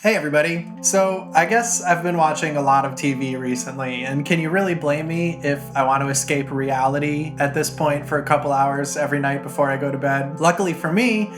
Hey everybody. So, I guess I've been watching a lot of TV recently, and can you really blame me if I want to escape reality at this point for a couple hours every night before I go to bed? Luckily for me,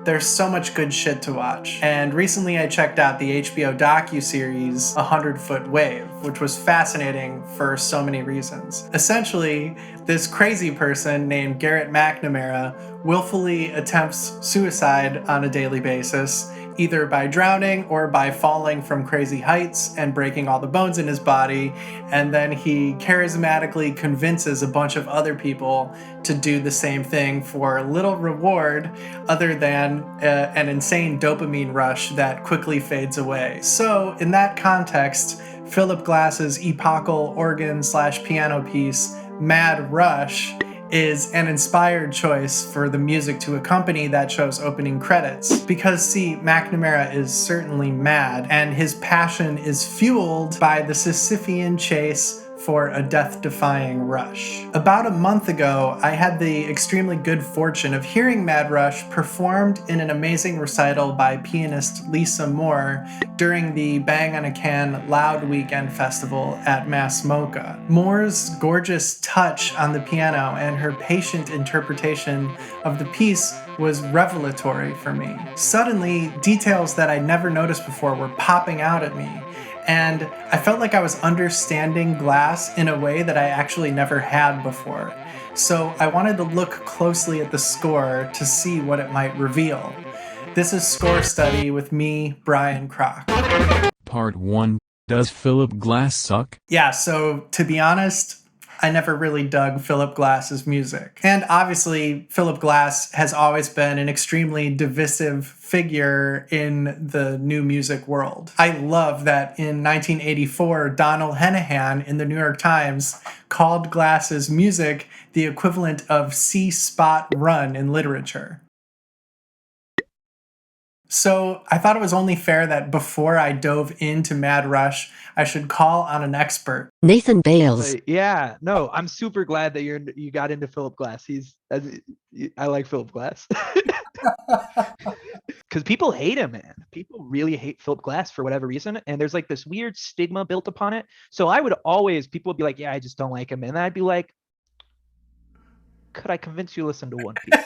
there's so much good shit to watch. And recently I checked out the HBO docu-series 100-Foot Wave, which was fascinating for so many reasons. Essentially, this crazy person named Garrett McNamara willfully attempts suicide on a daily basis, either by drowning or by falling from crazy heights and breaking all the bones in his body, and then he charismatically convinces a bunch of other people to do the same thing for little reward other than an insane dopamine rush that quickly fades away. So, in that context, Philip Glass's epochal organ/piano piece, Mad Rush, is an inspired choice for the music to accompany that show's opening credits. Because, see, McNamara is certainly mad, and his passion is fueled by the Sisyphean chase for a death-defying rush. About a month ago, I had the extremely good fortune of hearing Mad Rush performed in an amazing recital by pianist Lisa Moore during the Bang on a Can Loud Weekend Festival at Mass Mocha. Moore's gorgeous touch on the piano and her patient interpretation of the piece was revelatory for me. Suddenly, details that I'd never noticed before were popping out at me, and I felt like I was understanding Glass in a way that I actually never had before. So I wanted to look closely at the score to see what it might reveal. This is Score Study with me, Brian Krock. Part 1. Does Philip Glass suck? Yeah, so to be honest, I never really dug Philip Glass's music. And obviously, Philip Glass has always been an extremely divisive figure in the new music world. I love that in 1984, Donald Hennehan in the New York Times called Glass's music the equivalent of C-spot run in literature. So I thought it was only fair that before I dove into Mad Rush, I should call on an expert. Nathan Bales. Yeah, no, I'm super glad that you got into Philip Glass. I like Philip Glass. Because people hate him, man. People really hate Philip Glass for whatever reason, and there's like this weird stigma built upon it. So people would be like, yeah, I just don't like him, and I'd be like, could I convince you to listen to One Piece?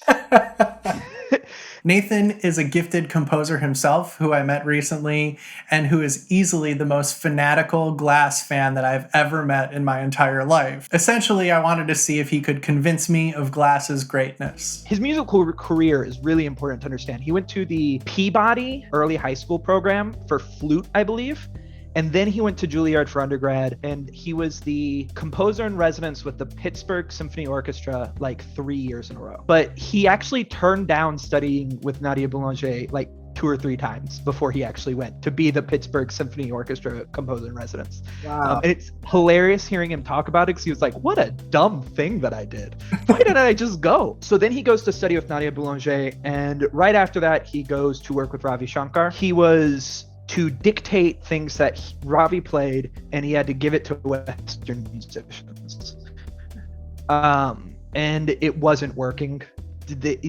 Nathan is a gifted composer himself who I met recently and who is easily the most fanatical Glass fan that I've ever met in my entire life. Essentially, I wanted to see if he could convince me of Glass's greatness. His musical career is really important to understand. He went to the Peabody early high school program for flute, I believe. And then he went to Juilliard for undergrad, and he was the composer in residence with the Pittsburgh Symphony Orchestra like 3 years in a row. But he actually turned down studying with Nadia Boulanger like 2 or 3 times before he actually went to be the Pittsburgh Symphony Orchestra composer in residence. Wow. And it's hilarious hearing him talk about it because he was like, what a dumb thing that I did. Why didn't I just go? So then he goes to study with Nadia Boulanger, and right after that, he goes to work with Ravi Shankar. He was to dictate things that Ravi played, and he had to give it to Western musicians. And it wasn't working.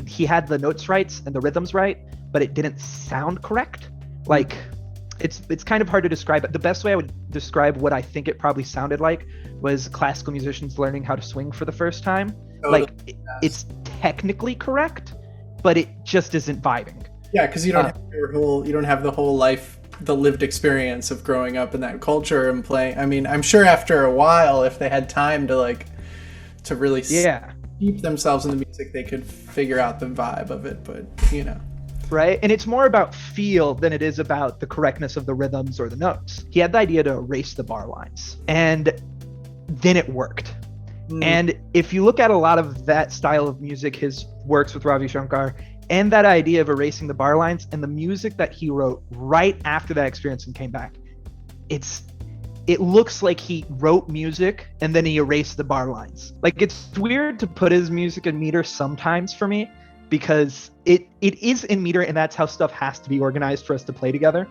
He had the notes right and the rhythms right, but it didn't sound correct. Like, it's kind of hard to describe, but the best way I would describe what I think it probably sounded like was classical musicians learning how to swing for the first time. Totally. Like, it's technically correct, but it just isn't vibing. Yeah, because you don't have the whole life, the lived experience of growing up in that culture and playing. I mean, I'm sure after a while, if they had time to really steep themselves in the music, they could figure out the vibe of it, but right? And it's more about feel than it is about the correctness of the rhythms or the notes. He had the idea to erase the bar lines, and then it worked. And if you look at a lot of that style of music, his works with Ravi Shankar, and that idea of erasing the bar lines and the music that he wrote right after that experience and came back, it looks like he wrote music and then he erased the bar lines. Like, it's weird to put his music in meter sometimes for me, because it is in meter, and that's how stuff has to be organized for us to play together.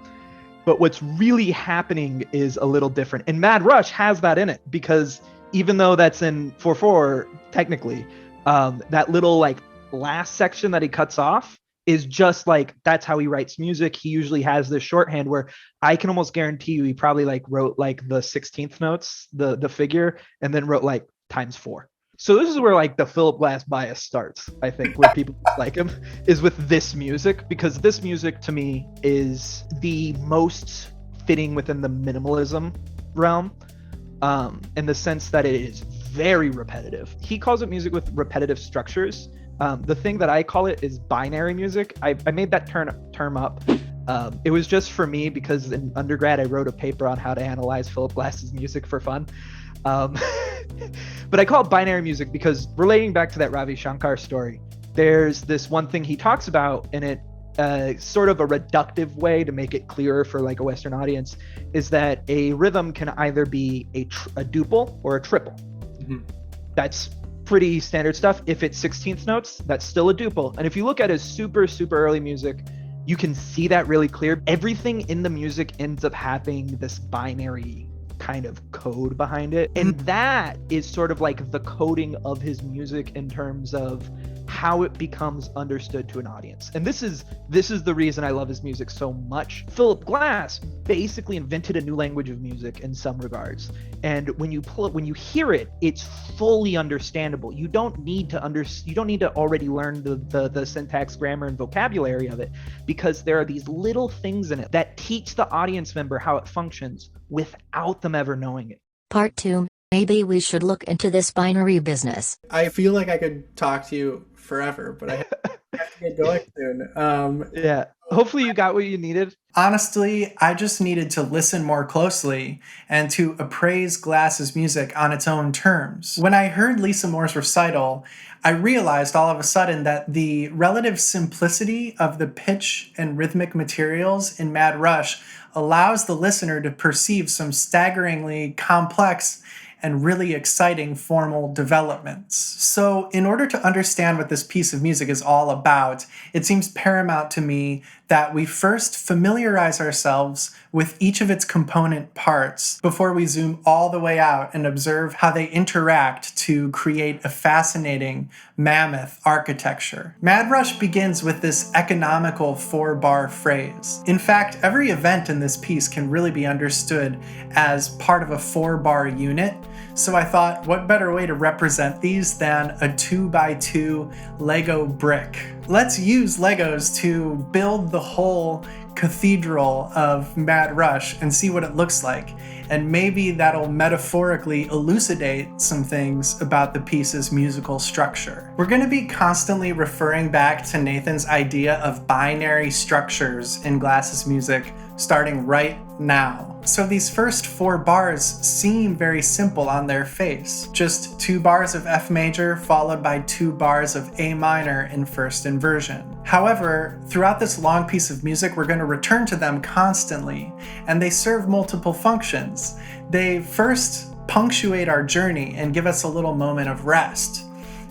But what's really happening is a little different. And Mad Rush has that in it, because even though that's in 4/4 technically, that little like last section that he cuts off is just like, that's how he writes music. He usually has this shorthand where I can almost guarantee you he probably like wrote like the 16th notes, the figure, and then wrote like ×4. So this is where like the Philip Glass bias starts, I think, where people like him, is with this music, because this music to me is the most fitting within the minimalism realm, in the sense that it is very repetitive. He calls it music with repetitive structures. The thing that I call it is binary music. I made that term up. It was just for me because in undergrad I wrote a paper on how to analyze Philip Glass's music for fun. But I call it binary music because, relating back to that Ravi Shankar story, there's this one thing he talks about in it, sort of a reductive way to make it clearer for like a Western audience, is that a rhythm can either be a duple or a triple. Mm-hmm. That's pretty standard stuff. If it's 16th notes, that's still a duple. And if you look at his super early music, you can see that really clear. Everything in the music ends up having this binary kind of code behind it. And that is sort of like the coding of his music in terms of how it becomes understood to an audience. And this is the reason I love his music so much. Philip Glass basically invented a new language of music in some regards. And when you hear it, it's fully understandable. You don't need to already learn the syntax, grammar, and vocabulary of it, because there are these little things in it that teach the audience member how it functions without them ever knowing it. Part 2. Maybe we should look into this binary business. I feel like I could talk to you forever, but I have to get going soon. Yeah. Hopefully you got what you needed. Honestly, I just needed to listen more closely and to appraise Glass's music on its own terms. When I heard Lisa Moore's recital, I realized all of a sudden that the relative simplicity of the pitch and rhythmic materials in Mad Rush allows the listener to perceive some staggeringly complex and really exciting formal developments. So in order to understand what this piece of music is all about, it seems paramount to me that we first familiarize ourselves with each of its component parts before we zoom all the way out and observe how they interact to create a fascinating mammoth architecture. Mad Rush begins with this economical 4-bar phrase. In fact, every event in this piece can really be understood as part of a 4-bar unit. So I thought, what better way to represent these than a 2x2 Lego brick? Let's use Legos to build the whole cathedral of Mad Rush and see what it looks like. And maybe that'll metaphorically elucidate some things about the piece's musical structure. We're going to be constantly referring back to Nathan's idea of binary structures in Glass's music, starting right now. So these first 4 bars seem very simple on their face. Just 2 bars of F major followed by 2 bars of A minor in first inversion. However, throughout this long piece of music, we're going to return to them constantly, and they serve multiple functions. They first punctuate our journey and give us a little moment of rest.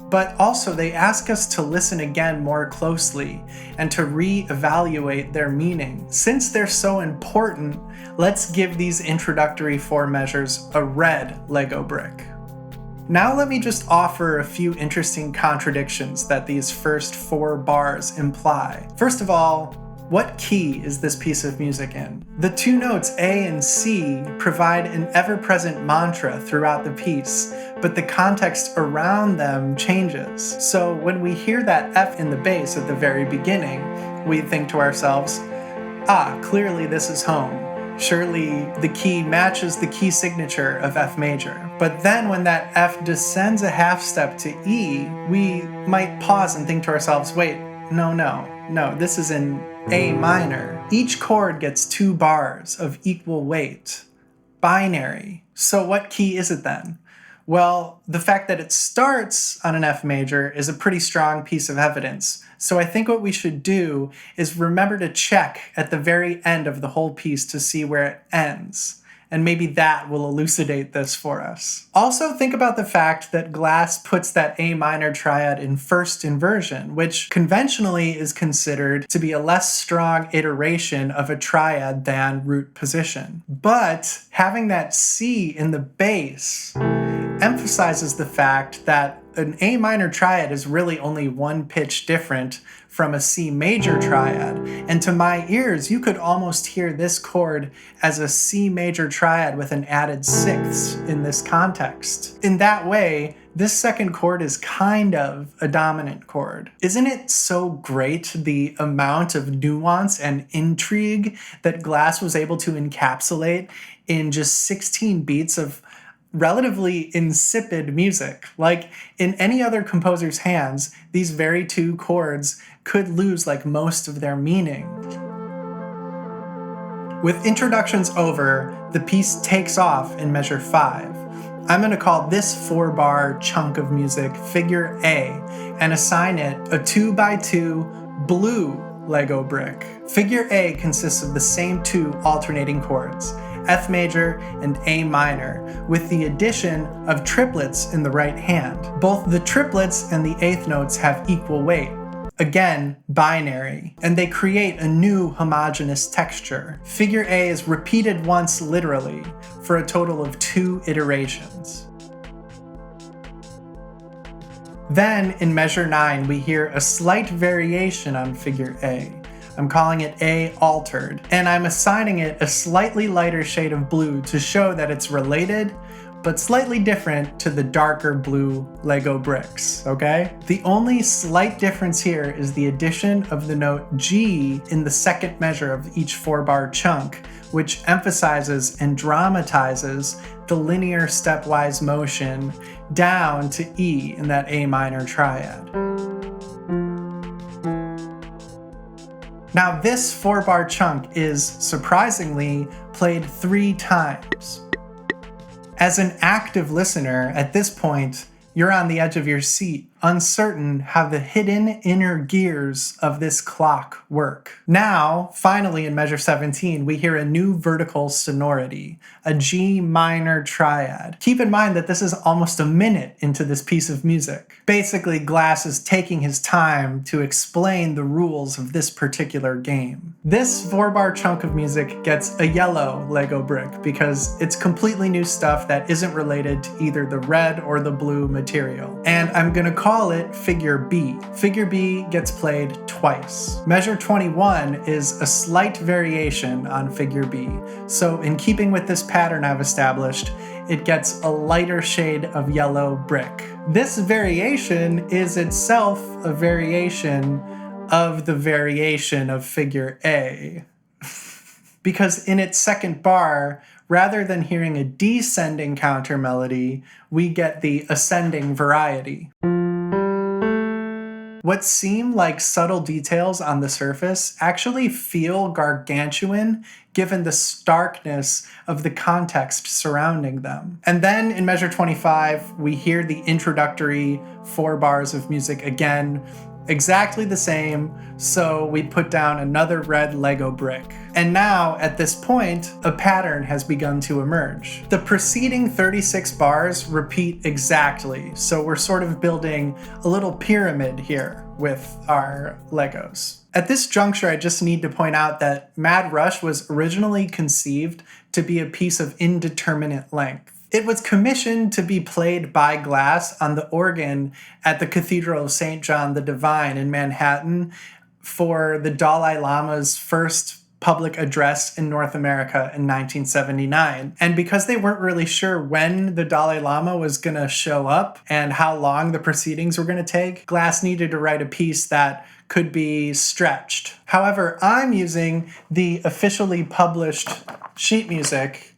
But also they ask us to listen again more closely and to re-evaluate their meaning. Since they're so important, let's give these introductory 4 measures a red Lego brick. Now let me just offer a few interesting contradictions that these first 4 bars imply. First of all, what key is this piece of music in? The 2 notes A and C provide an ever-present mantra throughout the piece, but the context around them changes. So when we hear that F in the bass at the very beginning, we think to ourselves, clearly this is home. Surely the key matches the key signature of F major. But then when that F descends a half step to E, we might pause and think to ourselves, wait, no, this is in A minor. Each chord gets 2 bars of equal weight. Binary. So what key is it then? Well, the fact that it starts on an F major is a pretty strong piece of evidence. So I think what we should do is remember to check at the very end of the whole piece to see where it ends. And maybe that will elucidate this for us. Also, think about the fact that Glass puts that A minor triad in first inversion, which conventionally is considered to be a less strong iteration of a triad than root position. But having that C in the bass emphasizes the fact that an A minor triad is really only one pitch different from a C major triad, and to my ears, you could almost hear this chord as a C major triad with an added sixths in this context. In that way, this second chord is kind of a dominant chord. Isn't it so great the amount of nuance and intrigue that Glass was able to encapsulate in just 16 beats of relatively insipid music? Like, in any other composer's hands, these very two chords could lose like most of their meaning. With introductions over, the piece takes off in measure 5. I'm going to call this 4-bar chunk of music figure A and assign it a 2x2 blue Lego brick. Figure A consists of the same two alternating chords, F major and A minor, with the addition of triplets in the right hand. Both the triplets and the eighth notes have equal weight. Again, binary, and they create a new homogeneous texture. Figure A is repeated once literally, for a total of 2 iterations. Then, in measure 9, we hear a slight variation on figure A. I'm calling it A altered, and I'm assigning it a slightly lighter shade of blue to show that it's related, but slightly different to the darker blue Lego bricks, okay? The only slight difference here is the addition of the note G in the second measure of each 4-bar chunk, which emphasizes and dramatizes the linear stepwise motion down to E in that A minor triad. Now, this 4-bar chunk is, surprisingly, played 3 times. As an active listener, at this point, you're on the edge of your seat, uncertain how the hidden inner gears of this clock work. Now, finally in measure 17, we hear a new vertical sonority, a G minor triad. Keep in mind that this is almost a minute into this piece of music. Basically, Glass is taking his time to explain the rules of this particular game. This 4-bar chunk of music gets a yellow Lego brick because it's completely new stuff that isn't related to either the red or the blue material. And I'm gonna call it figure B. Figure B gets played twice. Measure 21 is a slight variation on figure B. So in keeping with this pattern I've established, it gets a lighter shade of yellow brick. This variation is itself a variation of the variation of figure A. Because in its second bar, rather than hearing a descending counter melody, we get the ascending variety. What seem like subtle details on the surface actually feel gargantuan given the starkness of the context surrounding them. And then in measure 25, we hear the introductory 4 bars of music again, exactly the same, so we put down another red Lego brick. And now, at this point, a pattern has begun to emerge. The preceding 36 bars repeat exactly, so we're sort of building a little pyramid here with our Legos. At this juncture, I just need to point out that Mad Rush was originally conceived to be a piece of indeterminate length. It was commissioned to be played by Glass on the organ at the Cathedral of St. John the Divine in Manhattan for the Dalai Lama's first public address in North America in 1979. And because they weren't really sure when the Dalai Lama was going to show up and how long the proceedings were going to take, Glass needed to write a piece that could be stretched. However, I'm using the officially published sheet music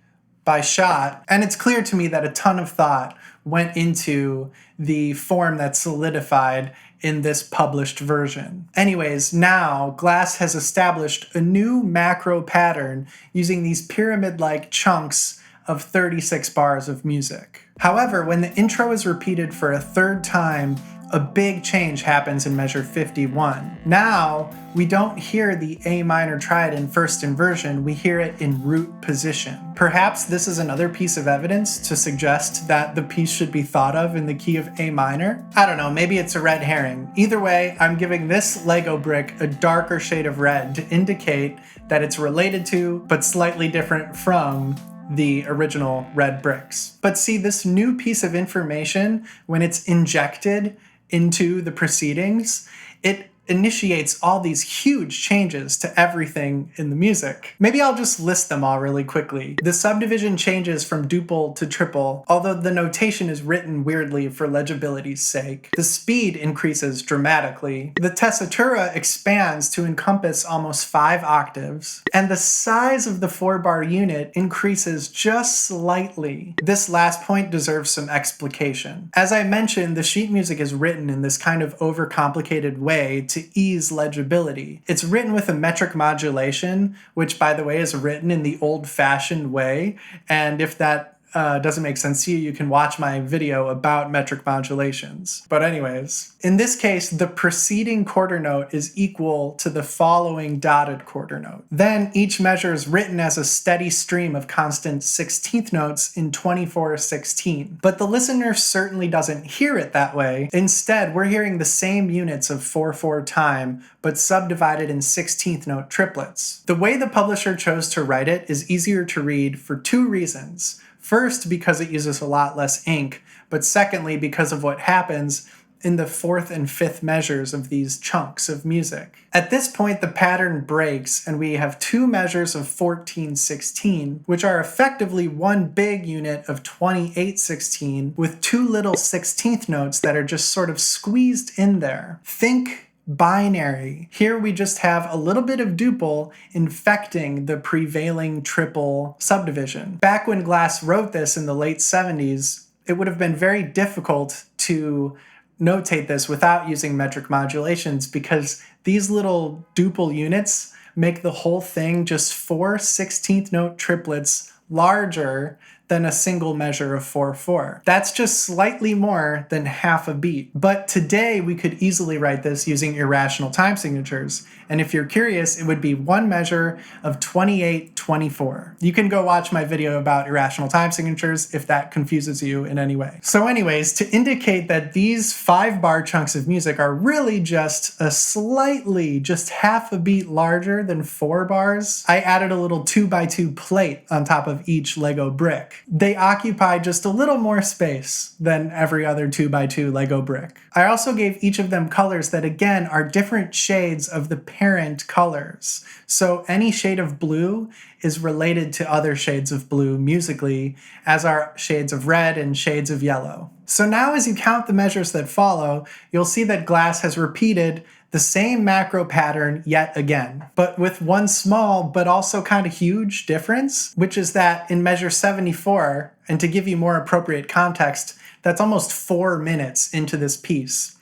by Schott, and it's clear to me that a ton of thought went into the form that's solidified in this published version. Anyways, now Glass has established a new macro pattern using these pyramid-like chunks of 36 bars of music. However, when the intro is repeated for a third time, a big change happens in measure 51. Now, we don't hear the A minor triad in first inversion, we hear it in root position. Perhaps this is another piece of evidence to suggest that the piece should be thought of in the key of A minor. I don't know, maybe it's a red herring. Either way, I'm giving this Lego brick a darker shade of red to indicate that it's related to, but slightly different from, the original red bricks. But see, this new piece of information, when it's injected into the proceedings, it initiates all these huge changes to everything in the music. Maybe I'll just list them all really quickly. The subdivision changes from duple to triple, although the notation is written weirdly for legibility's sake. The speed increases dramatically. The tessitura expands to encompass almost 5 octaves, and the size of the 4-bar unit increases just slightly. This last point deserves some explication. As I mentioned, the sheet music is written in this kind of overcomplicated way to ease legibility. It's written with a metric modulation, which, by the way, is written in the old-fashioned way, and if that doesn't make sense to you, you can watch my video about metric modulations. But anyways, in this case, the preceding quarter note is equal to the following dotted quarter note. Then each measure is written as a steady stream of constant 16th notes in 24/16. But the listener certainly doesn't hear it that way. Instead, we're hearing the same units of 4/4 time, but subdivided in 16th note triplets. The way the publisher chose to write it is easier to read for 2 reasons. First, because it uses a lot less ink, but secondly, because of what happens in the 4th and 5th measures of these chunks of music. At this point, the pattern breaks, and we have 2 measures of 14/16, which are effectively one big unit of 28/16, with 2 little 16th notes that are just sort of squeezed in there. Think binary. Here we just have a little bit of duple infecting the prevailing triple subdivision. Back when Glass wrote this in the late 70s, it would have been very difficult to notate this without using metric modulations because these little duple units make the whole thing just 4 16th note triplets larger than a single measure of 4/4. That's just slightly more than half a beat. But today we could easily write this using irrational time signatures. And if you're curious, it would be one measure of 28/24. You can go watch my video about irrational time signatures if that confuses you in any way. So anyways, to indicate that these 5-bar chunks of music are really just a slightly, just half a beat larger than 4 bars, I added a little 2x2 plate on top of each Lego brick. They occupy just a little more space than every other 2x2 Lego brick. I also gave each of them colors that again are different shades of the parent colors. So any shade of blue is related to other shades of blue musically, as are shades of red and shades of yellow. So now as you count the measures that follow, you'll see that Glass has repeated the same macro pattern yet again, but with one small but also kind of huge difference, which is that in measure 74, and to give you more appropriate context, that's almost 4 minutes into this piece,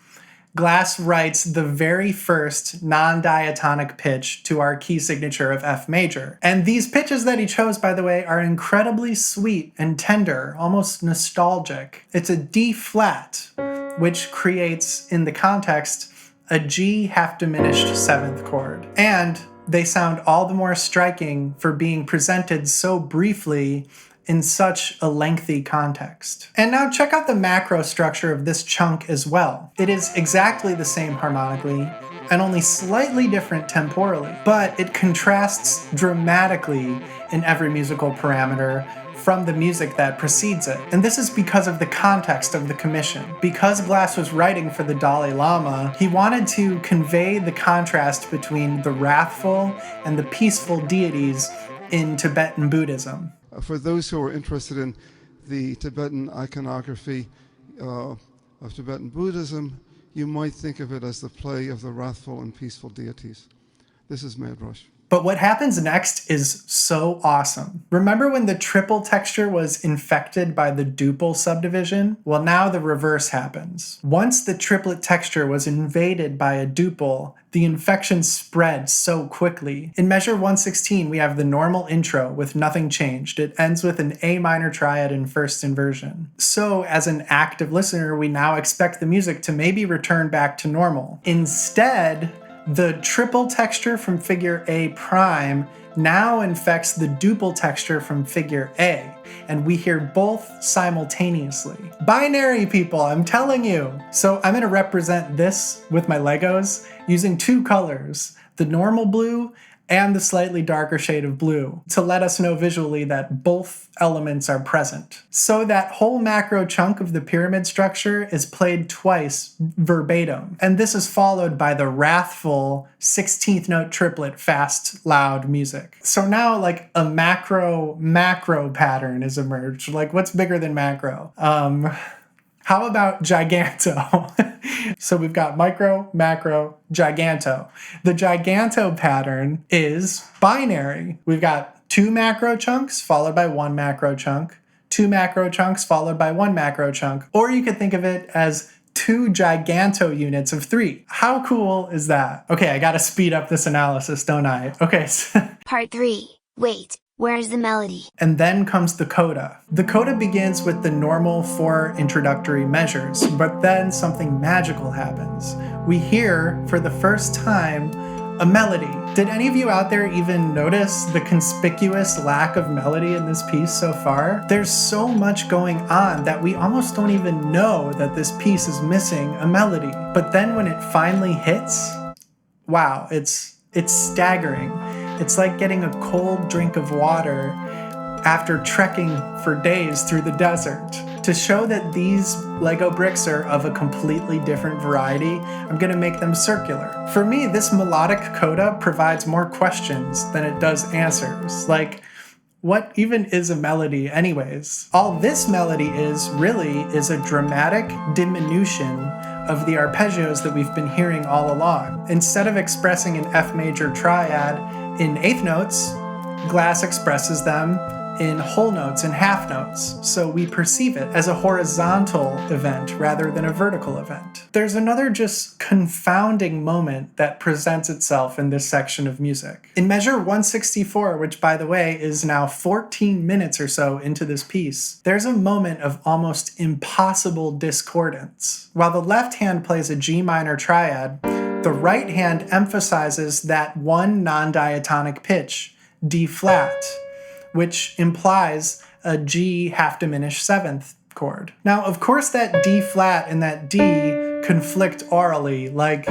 Glass writes the very first non-diatonic pitch to our key signature of F major. And these pitches that he chose, by the way, are incredibly sweet and tender, almost nostalgic. It's a D flat, which creates, in the context, a G half diminished 7th chord. And they sound all the more striking for being presented so briefly in such a lengthy context. And now check out the macro structure of this chunk as well. It is exactly the same harmonically and only slightly different temporally, but it contrasts dramatically in every musical parameter from the music that precedes it. And this is because of the context of the commission. Because Glass was writing for the Dalai Lama, he wanted to convey the contrast between the wrathful and the peaceful deities in Tibetan Buddhism. For those who are interested in the Tibetan iconography of Tibetan Buddhism, you might think of it as the play of the wrathful and peaceful deities. This is Mad Rush. But what happens next is so awesome. Remember when the triple texture was infected by the duple subdivision? Well, now the reverse happens. Once the triplet texture was invaded by a duple, the infection spread so quickly. In measure 116, we have the normal intro with nothing changed. It ends with an A minor triad in first inversion. So as an active listener, we now expect the music to maybe return back to normal. Instead, the triple texture from figure A prime now infects the duple texture from figure A, and we hear both simultaneously. Binary, people, I'm telling you. So I'm gonna represent this with my Legos using 2 colors, the normal blue and the slightly darker shade of blue to let us know visually that both elements are present. So that whole macro chunk of the pyramid structure is played twice verbatim, and this is followed by the wrathful 16th note triplet fast, loud music. So now like a macro pattern has emerged. Like what's bigger than macro? How about giganto? So we've got micro, macro, giganto. The giganto pattern is binary. We've got 2 macro chunks followed by 1 macro chunk, 2 macro chunks followed by 1 macro chunk, or you could think of it as 2 giganto units of 3. How cool is that? Okay, I gotta speed up this analysis, don't I? Okay. Part 3. Wait. Where's the melody? And then comes the coda. The coda begins with the normal 4 introductory measures, but then something magical happens. We hear, for the first time, a melody. Did any of you out there even notice the conspicuous lack of melody in this piece so far? There's so much going on that we almost don't even know that this piece is missing a melody. But then when it finally hits, wow, it's staggering. It's like getting a cold drink of water after trekking for days through the desert. To show that these Lego bricks are of a completely different variety, I'm gonna make them circular. For me, this melodic coda provides more questions than it does answers. Like, what even is a melody anyways? All this melody is a dramatic diminution of the arpeggios that we've been hearing all along. Instead of expressing an F major triad in eighth notes, Glass expresses them in whole notes and half notes, so we perceive it as a horizontal event rather than a vertical event. There's another just confounding moment that presents itself in this section of music. In measure 164, which by the way is now 14 minutes or so into this piece, there's a moment of almost impossible discordance. While the left hand plays a G minor triad, the right hand emphasizes that one non-diatonic pitch, D flat, which implies a G half diminished 7th chord. Now, of course, that D flat and that D conflict aurally, like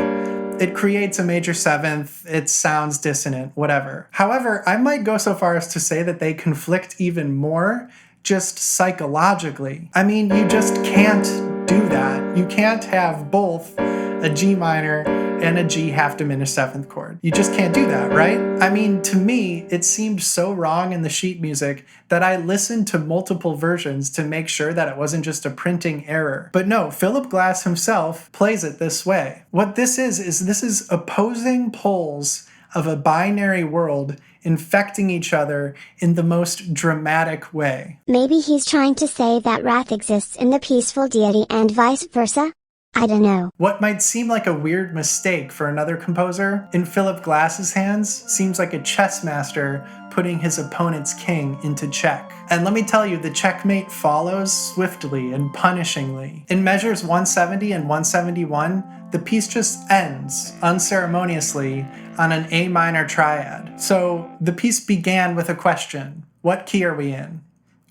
it creates a major 7th, it sounds dissonant, whatever. However, I might go so far as to say that they conflict even more just psychologically. I mean, you just can't do that. You can't have both a G minor and a G half diminished 7th chord. You just can't do that, right? I mean, to me, it seemed so wrong in the sheet music that I listened to multiple versions to make sure that it wasn't just a printing error. But no, Philip Glass himself plays it this way. What this is opposing poles of a binary world infecting each other in the most dramatic way. Maybe he's trying to say that wrath exists in the peaceful deity and vice versa? I don't know. What might seem like a weird mistake for another composer, in Philip Glass's hands, seems like a chess master putting his opponent's king into check. And let me tell you, the checkmate follows swiftly and punishingly. In measures 170 and 171, the piece just ends unceremoniously on an A minor triad. So the piece began with a question: what key are we in?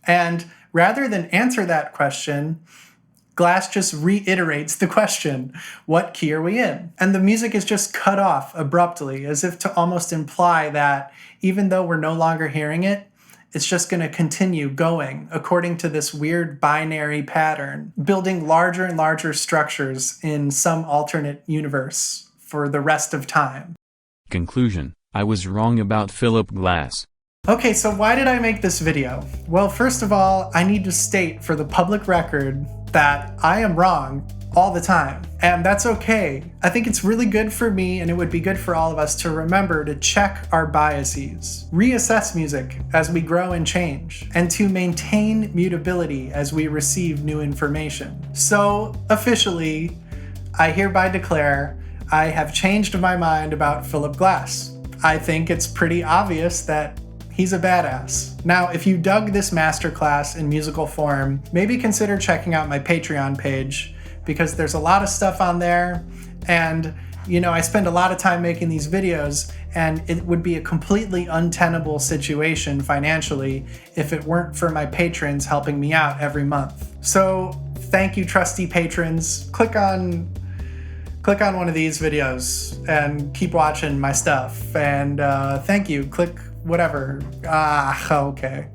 And rather than answer that question, Glass just reiterates the question, what key are we in? And the music is just cut off abruptly, as if to almost imply that even though we're no longer hearing it, it's just going to continue going according to this weird binary pattern, building larger and larger structures in some alternate universe for the rest of time. Conclusion: I was wrong about Philip Glass. Okay, so why did I make this video? Well, first of all, I need to state for the public record that I am wrong all the time, and that's okay. I think it's really good for me, and it would be good for all of us to remember to check our biases, reassess music as we grow and change, and to maintain mutability as we receive new information. So, officially, I hereby declare I have changed my mind about Philip Glass. I think it's pretty obvious that he's a badass. Now, if you dug this masterclass in musical form, maybe consider checking out my Patreon page, because there's a lot of stuff on there, and I spend a lot of time making these videos, and it would be a completely untenable situation financially if it weren't for my patrons helping me out every month. So thank you, trusty patrons. Click on click on one of these videos and keep watching my stuff. And thank you. Click whatever. Okay.